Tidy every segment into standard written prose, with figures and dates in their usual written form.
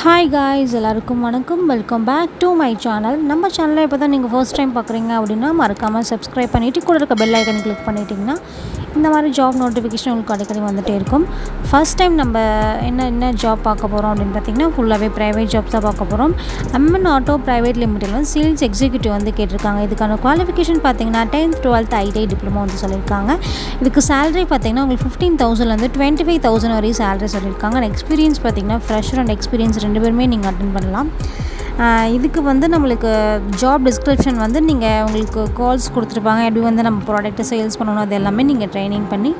Hi guys, எல்லாருக்கும் வணக்கம். Welcome back to my channel. நம்ம சேனலில் இப்போ தான் நீங்கள் ஃபர்ஸ்ட் டைம் பார்க்குறீங்க அப்படின்னா மறக்காமல் சப்ஸ்கிரைப் பண்ணிவிட்டு கூட இருக்க பெல் ஐக்கனை கிளிக் பண்ணிட்டீங்கன்னா இந்த மாதிரி ஜாப் நோட்டிஃபிகேஷன் உங்களுக்கு அடிக்கடி வந்துகிட்டே இருக்கும். ஃபர்ஸ்ட் டைம் நம்ம என்ன ஜாப் பார்க்க போகிறோம் அப்படின்னு பார்த்திங்கன்னா ஃபுல்லாகவே ப்ரைவேட் ஜாப்ஸ் தான் பார்க்க போகிறோம். அம்மன் ஆட்டோ ப்ரைவேட் லிமிடெட் வந்து சேல்ஸ் எக்ஸிக்யூட்டிவ் வந்து கேட்டிருக்காங்க. இதுக்கான குவாலிஃபிகேஷன் பார்த்திங்கன்னா 10th 12th ஐடிஐ டிப்ளமோ வந்து சொல்லியிருக்காங்க. இதுக்கு சேலரி பார்த்திங்கன்னா உங்களுக்கு 15,000 25,000 வரையும் சேலரி சொல்லியிருக்காங்க. எக்ஸ்பீரியன்ஸ் பார்த்திங்கன்னா ஃப்ரெஷர் அண்ட் எக்ஸ்பீரியன்ஸ் ரெண்டு பேருமே நீங்கள் அட்டென்ட் பண்ணலாம். இதுக்கு வந்து நம்மளுக்கு ஜாப் டிஸ்கிரிப்ஷன் வந்து நீங்கள் உங்களுக்கு கால்ஸ் கொடுத்துருப்பாங்க. எப்படி வந்து நம்ம ப்ராடக்ட்டை சேல்ஸ் பண்ணணும் அது எல்லாமே நீங்கள் ட்ரைனிங் பண்ணி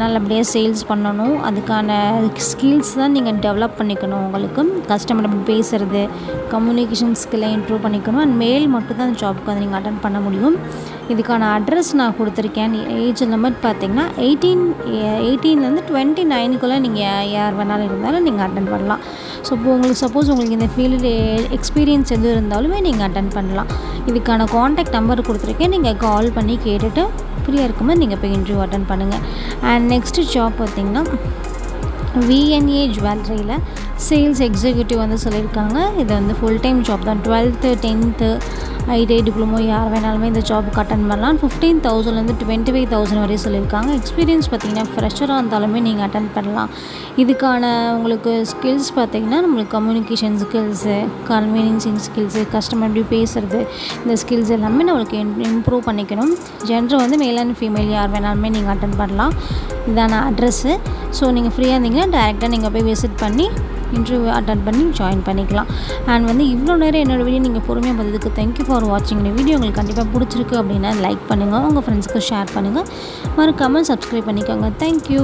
நல்லபடியாக சேல்ஸ் பண்ணணும். அதுக்கான ஸ்கில்ஸ் தான் நீங்கள் டெவலப் பண்ணிக்கணும். உங்களுக்கு கஸ்டமர் எப்படி பேசுகிறது, கம்யூனிகேஷன் ஸ்கில்லை இம்ப்ரூவ் பண்ணிக்கணும். அண்ட் மெயில் மட்டும் தான் அந்த ஜாப்க்கு வந்து நீங்கள் அட்டென்ட் பண்ண முடியும். இதுக்கான அட்ரஸ் நான் கொடுத்துருக்கேன். ஏஜ் லிமிட் பார்த்திங்கன்னா 18 29 நீங்கள் யார் வேணாலும் இருந்தாலும் நீங்கள் அட்டென்ட் பண்ணலாம். ஸோ இப்போ உங்களுக்கு சப்போஸ் உங்களுக்கு இந்த ஃபீல்டு எக்ஸ்பீரியன்ஸ் எது இருந்தாலுமே நீங்கள் அட்டென்ட் பண்ணலாம். இதுக்கான காண்டாக்ட் நம்பர் கொடுத்துருக்கேன். நீங்கள் கால் பண்ணி கேட்டுட்டு ஃப்ரீயாக இருக்கும்போது நீங்கள் போய் இன்டர்வியூ அட்டென்ட் பண்ணுங்கள். அண்ட் நெக்ஸ்ட்டு ஜாப் பார்த்திங்கன்னா விஎன்ஏ ஜுவல்லரியில் சேல்ஸ் எக்ஸிக்யூட்டிவ் வந்து சொல்லியிருக்காங்க. இது வந்து ஃபுல் டைம் ஜாப் தான். 12th 10th ஐடிஐ டிப்ளமோ யார் வேணாலுமே இந்த ஜாபுக்கு அட்டன் பண்ணலாம். 15,000 25,000 வரையும் சொல்லியிருக்காங்க. எக்ஸ்பீரியன்ஸ் பார்த்திங்கன்னா ஃப்ரெஷராக இருந்தாலுமே நீங்கள் அட்டன் பண்ணலாம். இதுக்கான உங்களுக்கு ஸ்கில்ஸ் பார்த்திங்கன்னா நம்மளுக்கு கம்யூனிகேஷன் ஸ்கில்ஸு, கன்வீனியன்சிங் ஸ்கில்ஸு, கஸ்டமர் எப்படி பேசுகிறது, இந்த ஸ்கில்ஸ் எல்லாமே நம்மளுக்கு இம்ப்ரூவ் பண்ணிக்கணும். ஜென்டர் வந்து மேல் அண்ட் ஃபீமேல் யார் வேணாலுமே நீங்கள் அட்டன் பண்ணலாம். இதான அட்ரெஸ்ஸு. ஸோ நீங்கள் ஃப்ரீயாக இருந்தீங்கன்னா டேரெக்டாக நீங்கள் போய் விசிட் பண்ணி இன்டர்வியூ அட்டன் பண்ணி ஜாயின் பண்ணிக்கலாம். அண்ட் வந்து இவ்வளோ நேரம் என்னோடய வீடியோ நீங்கள் பொறுமையாக பார்த்ததுக்கு தேங்க்யூ ஃபார் வாட்சிங். இந்த வீடியோ உங்களுக்கு கண்டிப்பாக பிடிச்சிருக்கு அப்படின்னா லைக் பண்ணுங்கள், உங்கள் ஃப்ரெண்ட்ஸ்க்கு ஷேர் பண்ணுங்கள், மறக்காமல் சப்ஸ்கிரைப் பண்ணிக்கோங்க. தேங்க்யூ.